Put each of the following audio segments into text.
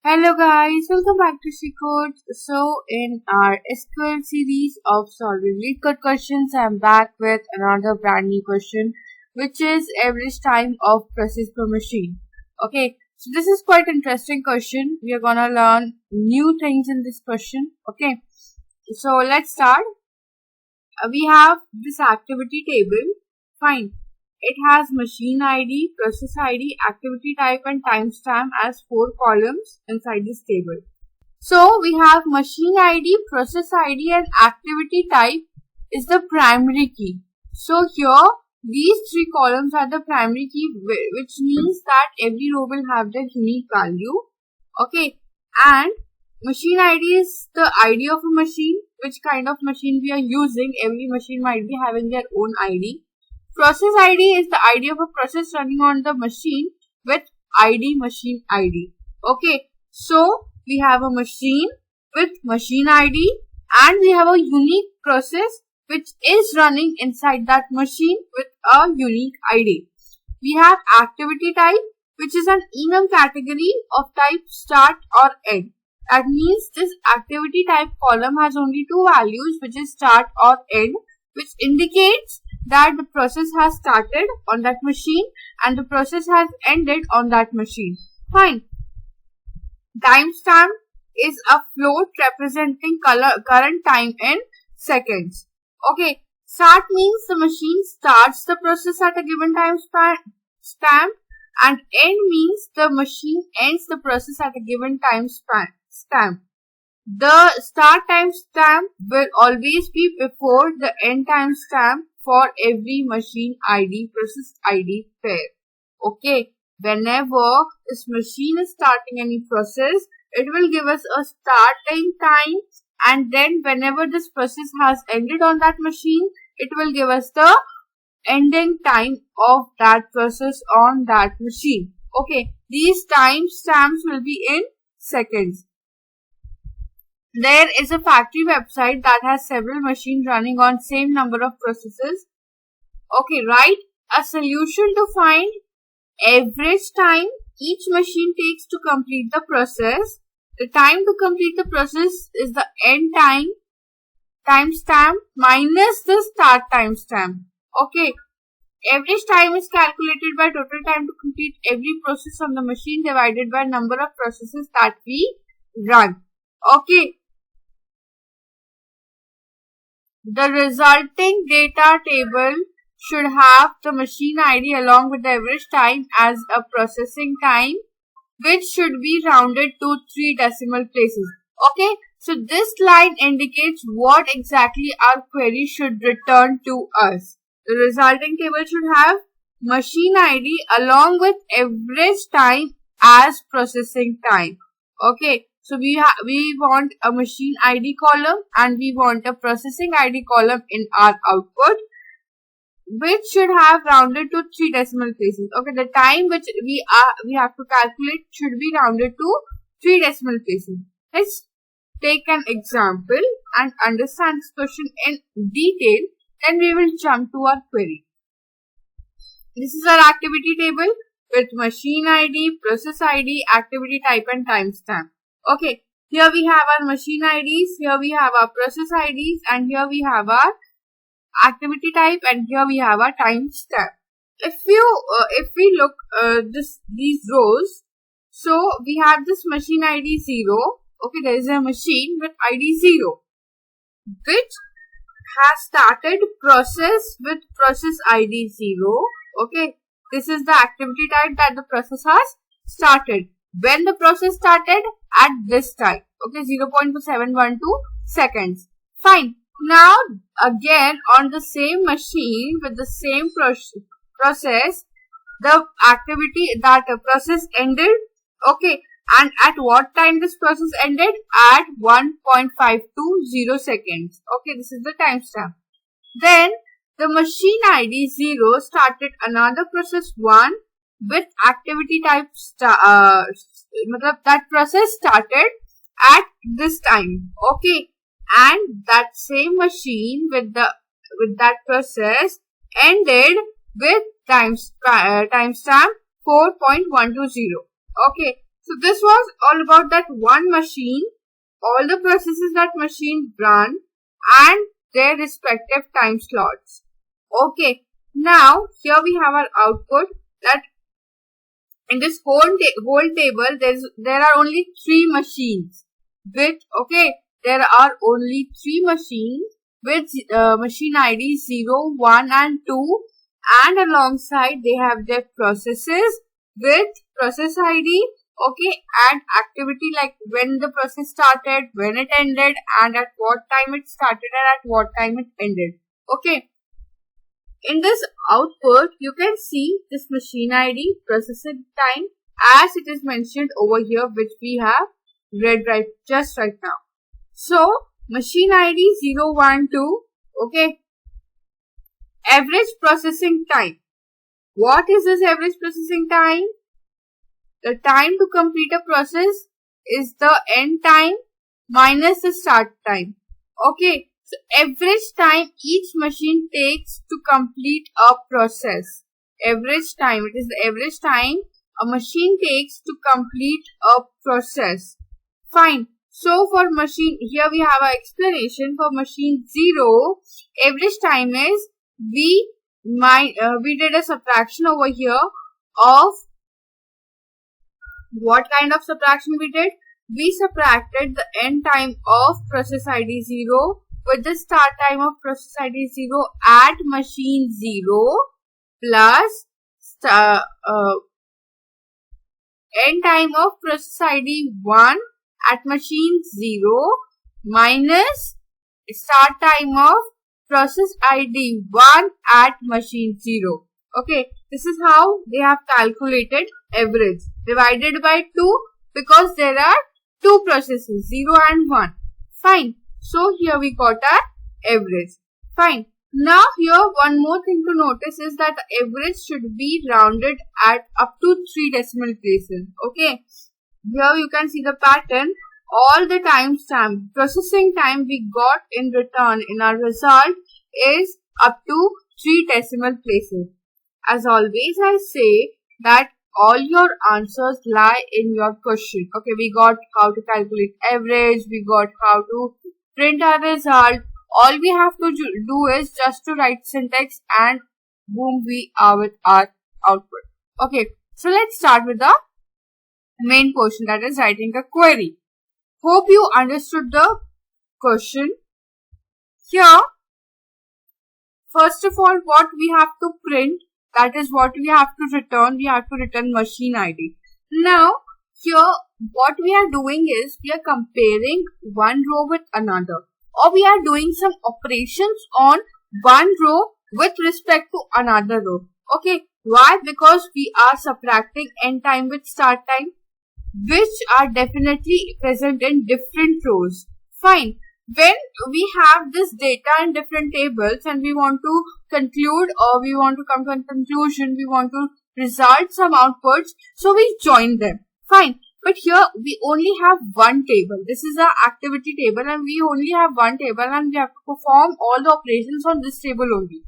Hello guys, welcome back to SheCodes. So in our SQL series of solving LEETCODE questions, I'm back with another brand new question, which is average time of process per machine. Okay, so this is quite interesting question. We are gonna learn new things in this question. Okay, so let's start. We have this activity table. Fine. It has machine ID, process ID, activity type and timestamp as 4 columns inside this table. So we have machine ID, process ID and activity type is the primary key. So here these 3 columns are the primary key, which means that every row will have their unique value. Okay, and machine ID is the ID of a machine, which kind of machine we are using. Every machine might be having their own ID. Process ID is the ID of a process running on the machine with ID machine ID. Okay, so we have a machine with machine ID and we have a unique process which is running inside that machine with a unique ID. We have activity type, which is an enum category of type start or end. That means this activity type column has only 2 values, which is start or end, which indicates that the process has started on that machine and the process has ended on that machine. Fine. Timestamp is a float representing current time in seconds. Okay. Start means the machine starts the process at a given time stamp, and end means the machine ends the process at a given time stamp. The start timestamp will always be before the end timestamp for every machine ID, process ID pair. Okay, whenever this machine is starting any process, it will give us a starting time, and then whenever this process has ended on that machine, it will give us the ending time of that process on that machine. Okay, these timestamps will be in seconds. There is a factory website that has several machines running on same number of processes. Okay, write a solution to find average time each machine takes to complete the process. The time to complete the process is the end timestamp minus the start timestamp. Okay, average time is calculated by total time to complete every process on the machine divided by number of processes that we run. Okay. The resulting data table should have the machine ID along with the average time as a processing time, which should be rounded to 3 decimal places. Okay, so this line indicates what exactly our query should return to us. The resulting table should have machine ID along with average time as processing time. Okay. So we want a machine ID column and we want a processing ID column in our output, which should have rounded to 3 decimal places. Okay, the time which we have to calculate should be rounded to 3 decimal places. Let's take an example and understand this question in detail. Then we will jump to our query. This is our activity table with machine ID, process ID, activity type and timestamp. Okay, here we have our machine IDs, here we have our process IDs, and here we have our activity type, and here we have our timestamp. If we look these rows, so we have this machine ID 0. Okay, there is a machine with ID 0, which has started process with process ID 0. Okay, this is the activity type that the process has started. When the process started at this time, okay, 0.712 seconds. Fine. Now again on the same machine with the same process, the activity that process ended. Okay, and at what time this process ended? At 1.520 seconds. Okay, this is the timestamp. Then the machine ID 0 started another process 1 with activity type that process started at this time. Okay, and that same machine with that process ended with timestamp 4.120. Okay, So this was all about that one machine, all the processes that machine run and their respective time slots. Okay, now here we have our output that in this whole table there are only 3 machines with, there are only 3 machines with machine ID 0, 1 and 2, and alongside they have their processes with process ID, and activity like when the process started, when it ended, and at what time it started and at what time it ended. Okay. In this output, you can see this machine ID, processing time, as it is mentioned over here, which we have read right now. So, machine ID 0, 1, 2, average processing time. What is this average processing time? The time to complete a process is the end time minus the start time. Okay. So, average time each machine takes to complete a process. Average time, it is the average time a machine takes to complete a process. Fine. So, for machine, here we have our explanation. For machine 0, average time is, we did a subtraction over here of, what kind of subtraction we did? We subtracted the end time of process ID 0 with the start time of process ID 0 at machine 0 plus end time of process ID 1 at machine 0 minus start time of process ID 1 at machine 0. Okay, this is how they have calculated average divided by 2 because there are 2 processes 0 and 1. Fine. So, here we got our average. Fine. Now, here one more thing to notice is that average should be rounded at up to 3 decimal places. Okay. Here you can see the pattern. All the timestamp, processing time we got in return in our result is up to 3 decimal places. As always, I say that all your answers lie in your question. Okay, we got how to calculate average, we got how to print our result. All we have to do is just to write syntax and boom, we are with our output. Okay, so let's start with the main portion, that is writing a query. Hope you understood the question. Here, first of all, what we have to print, that is what we have to return. We have to return machine ID. Now, here what we are doing is we are comparing one row with another, or we are doing some operations on one row with respect to another row. Okay, why? Because we are subtracting end time with start time, which are definitely present in different rows. Fine. When we have this data in different tables and we want to conclude or we want to come to a conclusion, we want to result some outputs, so we join them. Fine. But here we only have one table. This is our activity table and we only have one table and we have to perform all the operations on this table only.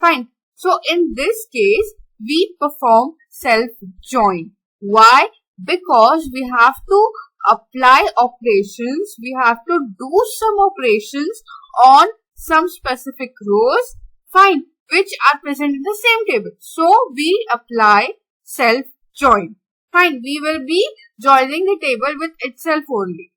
Fine. So in this case, we perform self-join. Why? Because we have to apply operations, we have to do some operations on some specific rows, fine, which are present in the same table. So, we apply self-join. Fine, we will be joining the table with itself only.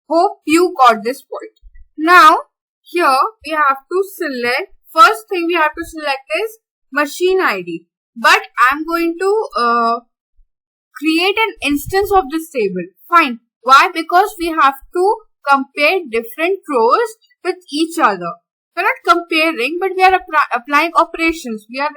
Hope you got this point. Now, here we have to select, first thing we have to select is machine ID. But I am going to create an instance of this table. Fine. Why? Because we have to compare different rows with each other. We are not comparing, but we are applying operations. We are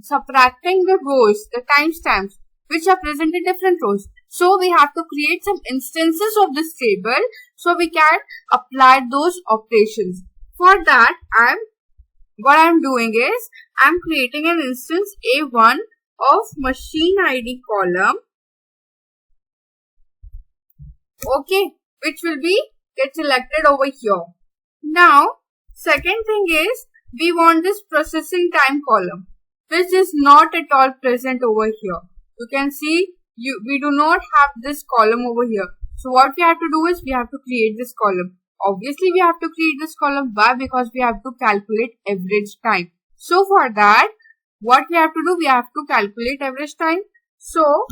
subtracting the rows, the timestamps, which are present in different rows. So, we have to create some instances of this table so we can apply those operations. For that, what I am doing is, I am creating an instance A1 of machine ID column. Okay, which will get selected over here. Now, second thing is, we want this processing time column, which is not at all present over here. You can see we do not have this column over here. So what we have to do is we have to create this column. Obviously, we have to create this column. Why? Because we have to calculate average time. So for that, what we have to do, we have to calculate average time. So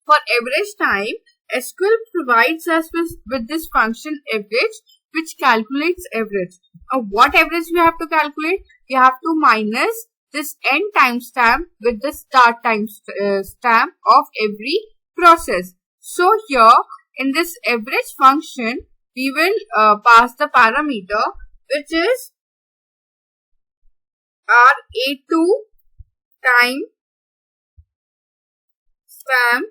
for average time, SQL provides us with this function average, which calculates average. Now what average we have to calculate? We have to minus this end timestamp with the start timestamp of every process. So here in this average function, we will pass the parameter which is our A2 time stamp,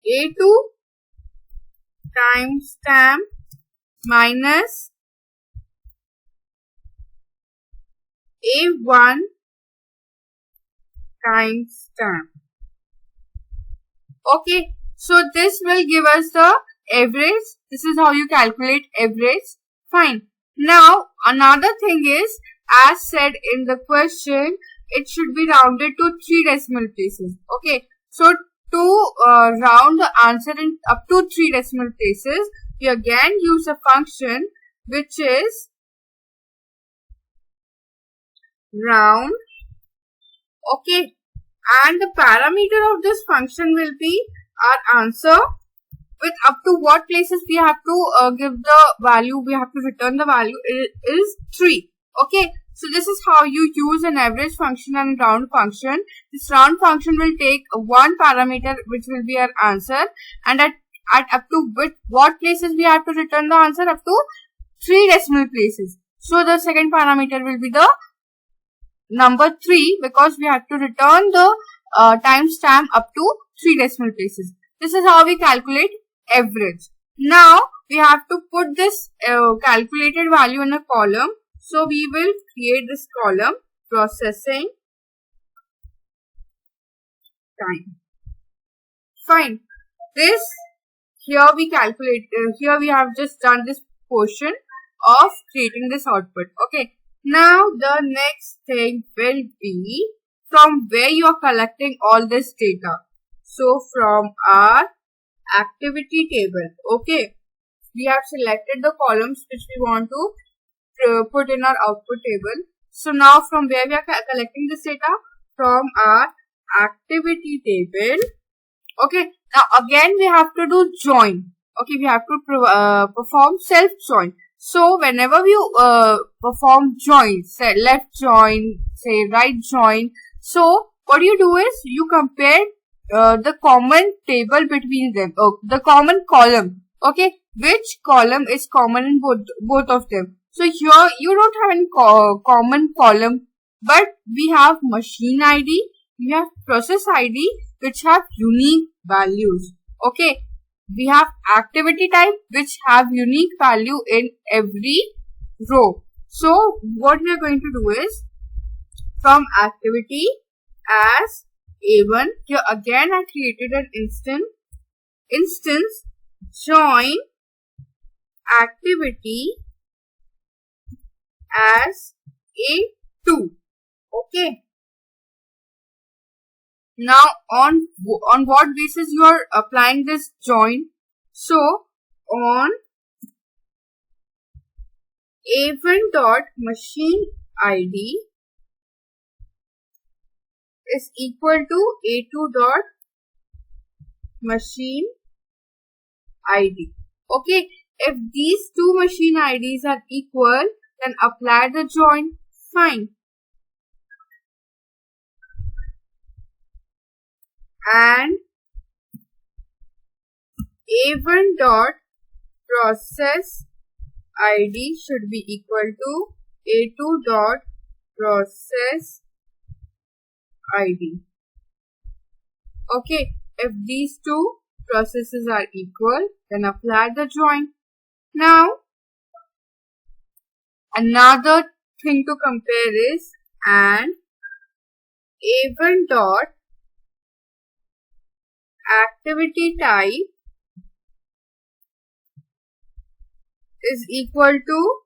A2 timestamp minus A1 timestamp. Okay, so this will give us the average. This is how you calculate average. Fine. Now another thing is, as said in the question, it should be rounded to 3 decimal places. Okay, so to round the answer in up to 3 decimal places, we again use a function which is round. Okay, and the parameter of this function will be our answer, with up to what places we have to give the value, we have to return the value is 3. Okay, so this is how you use an average function and round function. This round function will take one parameter which will be our answer, and at up to what places we have to return the answer, up to 3 decimal places. So the second parameter will be the number 3, because we have to return the timestamp up to 3 decimal places. This is how we calculate average. Now we have to put this calculated value in a column. So we will create this column, processing time. Fine. This here we calculate. Here we have just done this portion of creating this output. Okay. Now the next thing will be from where you are collecting all this data. So from our activity table. Okay, we have selected the columns which we want to put in our output table. So now from where we are collecting this data? From our activity table. Okay, now again we have to do join. Okay, we have to perform self join. So whenever you perform join, say left join, say right join, so what you do is you compare the common table between them, the common column. Okay, which column is common in both of them. So here you don't have any common column, but we have machine ID, we have process ID, which have unique values. Okay, we have activity type, which have unique value in every row. So what we are going to do is, from activity as A1, here again I created an instance join activity as A2. Okay. Now on what basis you are applying this join? So on A1 dot machine ID is equal to A2 dot machine ID. Okay, if these two machine IDs are equal, then apply the join. Fine. And A1 dot process ID should be equal to A2 dot process ID. Okay, if these two processes are equal, then apply the join. Now, another thing to compare is and A1 dot activity type is equal to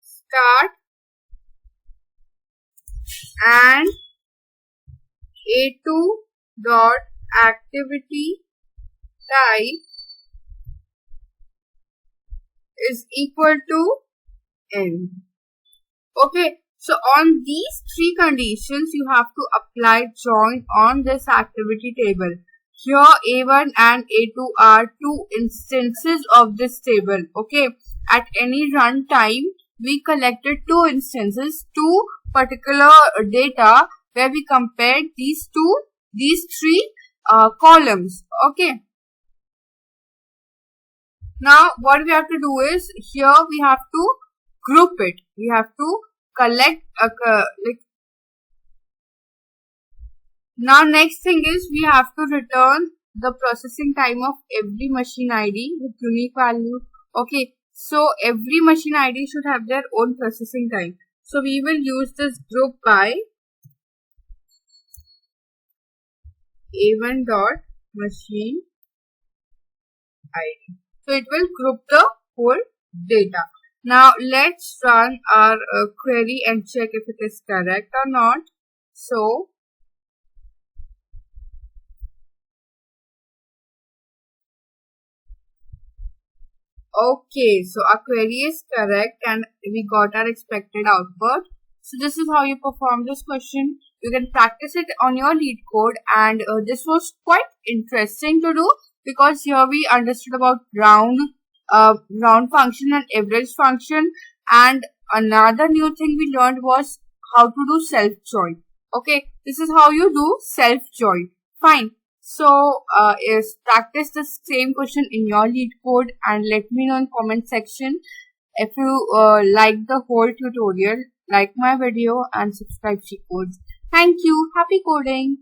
start and A2 dot activity type is equal to N. Okay, so on these three conditions, you have to apply join on this activity table. Here A1 and A2 are two instances of this table. Okay, at any runtime, we collected two instances, two particular data where we compared these three columns. Okay. Now what we have to do is, here we have to group it. We have to collect now next thing is, we have to return the processing time of every machine ID with unique value. Okay, so every machine ID should have their own processing time. So we will use this group by A1 dot machine ID. So it will group the whole data. Now let's run our query and check if it is correct or not. So okay, so our query is correct and we got our expected output. So this is how you perform this question. You can practice it on your LeetCode, and this was quite interesting to do, because here we understood about round function and average function, and another new thing we learned was how to do self join. Okay, this is how you do self join. Fine. So is practice the same question in your LeetCode and let me know in comment section. If you like the whole tutorial, like my video and subscribe SheCodes. Thank you. Happy coding.